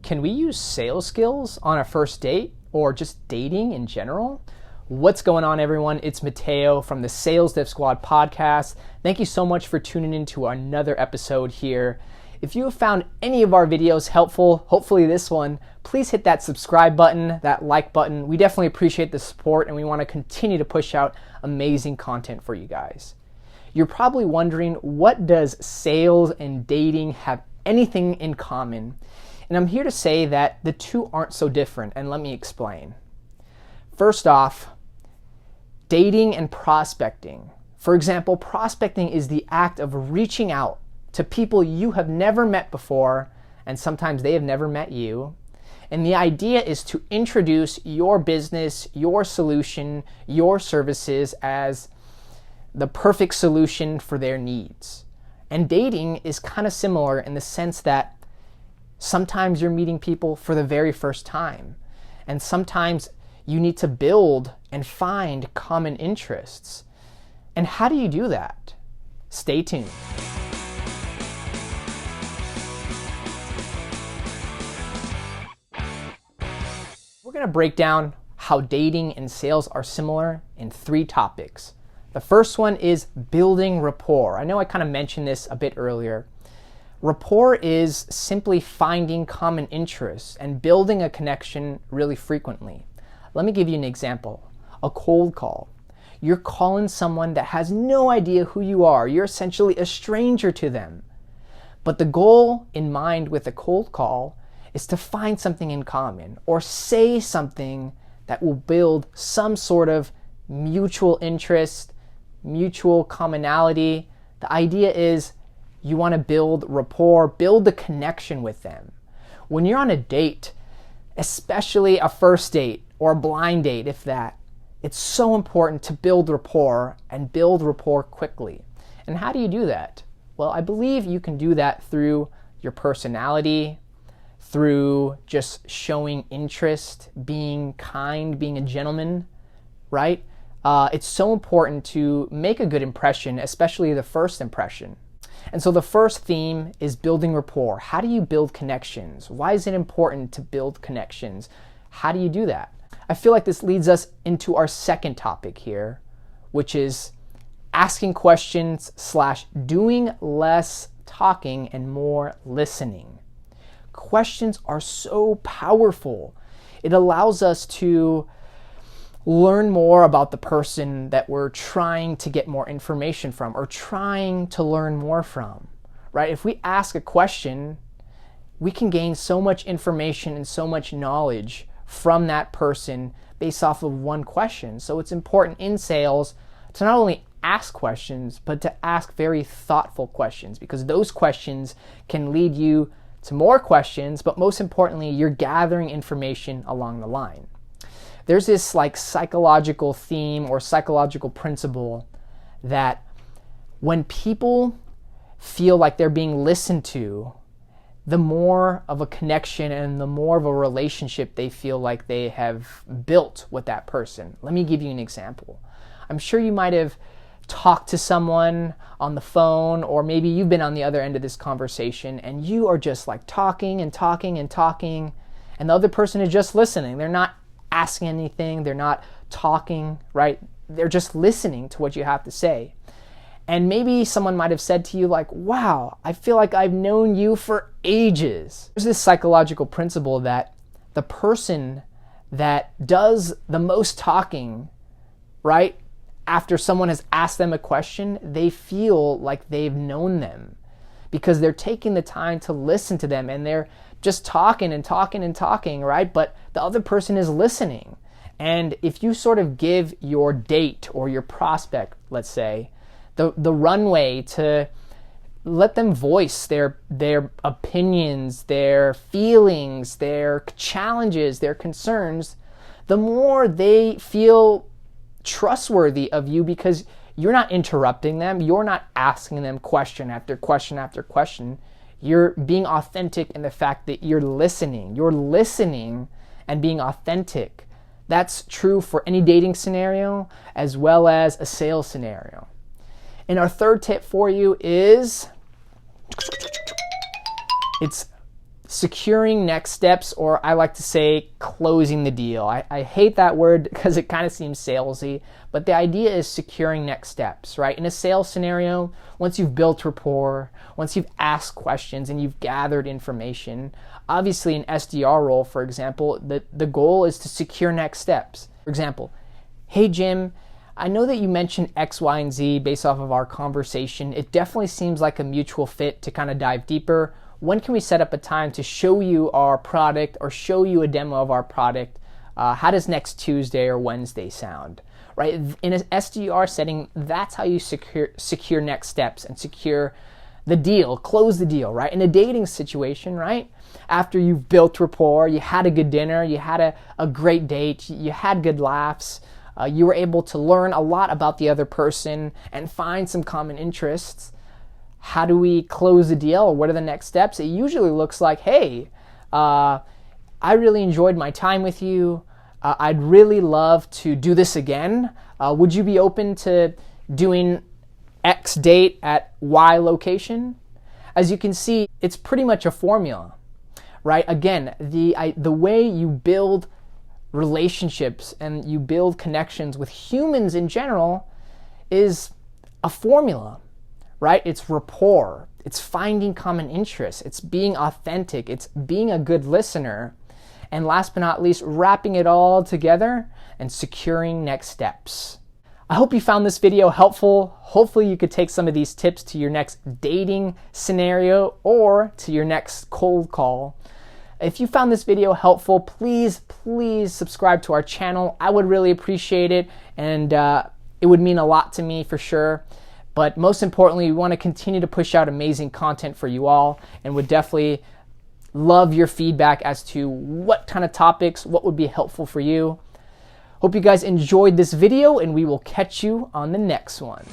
Can we use sales skills on a first date or just dating in general? What's going on, everyone? It's Mateo from the Sales Dev Squad podcast. Thank you so much for tuning into another episode here. If you have found any of our videos helpful, hopefully this one, please hit that subscribe button, that like button. We definitely appreciate the support and we want to continue to push out amazing content for you guys. You're probably wondering, what does sales and dating have anything in common? And I'm here to say that the two aren't so different, and let me explain. First off, dating and prospecting. For example, prospecting is the act of reaching out to people you have never met before, and sometimes they have never met you. And the idea is to introduce your business, your solution, your services as the perfect solution for their needs. And dating is kind of similar in the sense that sometimes you're meeting people for the very first time, and sometimes you need to build and find common interests. And how do you do that? Stay tuned. We're going to break down how dating and sales are similar in 3 topics. The first one is building rapport. I know I kind of mentioned this a bit earlier. Rapport is simply finding common interests and building a connection really frequently. Let me give you an example. A cold call. You're calling someone that has no idea who you are. You're essentially a stranger to them. But the goal in mind with a cold call is to find something in common or say something that will build some sort of mutual interest, mutual commonality. The idea is you want to build rapport, build the connection with them. When you're on a date, especially a first date or a blind date, if that, it's so important to build rapport and build rapport quickly. And how do you do that? Well, I believe you can do that through your personality, through just showing interest, being kind, being a gentleman, right? It's so important to make a good impression, especially the first impression. And so the first theme is building rapport. How do you build connections? Why is it important to build connections? How do you do that? I feel like this leads us into our second topic here, which is asking questions / doing less talking and more listening. Questions are so powerful. It allows us to learn more about the person that we're trying to get more information from or trying to learn more from, right? If we ask a question, we can gain so much information and so much knowledge from that person based off of one question. So it's important in sales to not only ask questions, but to ask very thoughtful questions, because those questions can lead you to more questions, but most importantly, you're gathering information along the line. There's this psychological theme or psychological principle that when people feel like they're being listened to, the more of a connection and the more of a relationship they feel like they have built with that person. Let me give you an example. I'm sure you might have talked to someone on the phone, or maybe you've been on the other end of this conversation and you are just talking and talking and talking, and the other person is just listening. They're not asking anything, they're not talking, right? They're just listening to what you have to say. And maybe someone might have said to you wow, I feel like I've known you for ages. There's this psychological principle that the person that does the most talking, right, after someone has asked them a question, they feel like they've known them because they're taking the time to listen to them and they're just talking and talking and talking, right? But the other person is listening. And if you sort of give your date or your prospect, let's say, the runway to let them voice their opinions, their feelings, their challenges, their concerns, the more they feel trustworthy of you, because you're not interrupting them, you're not asking them question after question after question. You're being authentic in the fact that you're listening. You're listening and being authentic. That's true for any dating scenario as well as a sales scenario. And our third tip for you is it's securing next steps, or I like to say closing the deal. I hate that word because it kind of seems salesy, but the idea is securing next steps, right? In a sales scenario, once you've built rapport, once you've asked questions and you've gathered information, obviously an SDR role, for example, the goal is to secure next steps. For example, hey Jim, I know that you mentioned X, Y, and Z based off of our conversation. It definitely seems like a mutual fit to kind of dive deeper. When can we set up a time to show you our product or show you a demo of our product? How does next Tuesday or Wednesday sound? Right? In an SDR setting, that's how you secure next steps and secure the deal, close the deal, right? In a dating situation, right? After you've built rapport, you had a good dinner, you had a great date, you had good laughs, you were able to learn a lot about the other person and find some common interests. How do we close the deal? What are the next steps? It usually looks like, hey, I really enjoyed my time with you. I'd really love to do this again. Would you be open to doing X date at Y location? As you can see, it's pretty much a formula, right? Again, the way you build relationships and you build connections with humans in general is a formula. Right? It's rapport. It's finding common interests. It's being authentic. It's being a good listener. And last but not least, wrapping it all together and securing next steps. I hope you found this video helpful. Hopefully you could take some of these tips to your next dating scenario or to your next cold call. If you found this video helpful, please subscribe to our channel. I would really appreciate it, and it would mean a lot to me for sure. But most importantly, we want to continue to push out amazing content for you all, and would definitely love your feedback as to what kind of topics, what would be helpful for you. Hope you guys enjoyed this video, and we will catch you on the next one.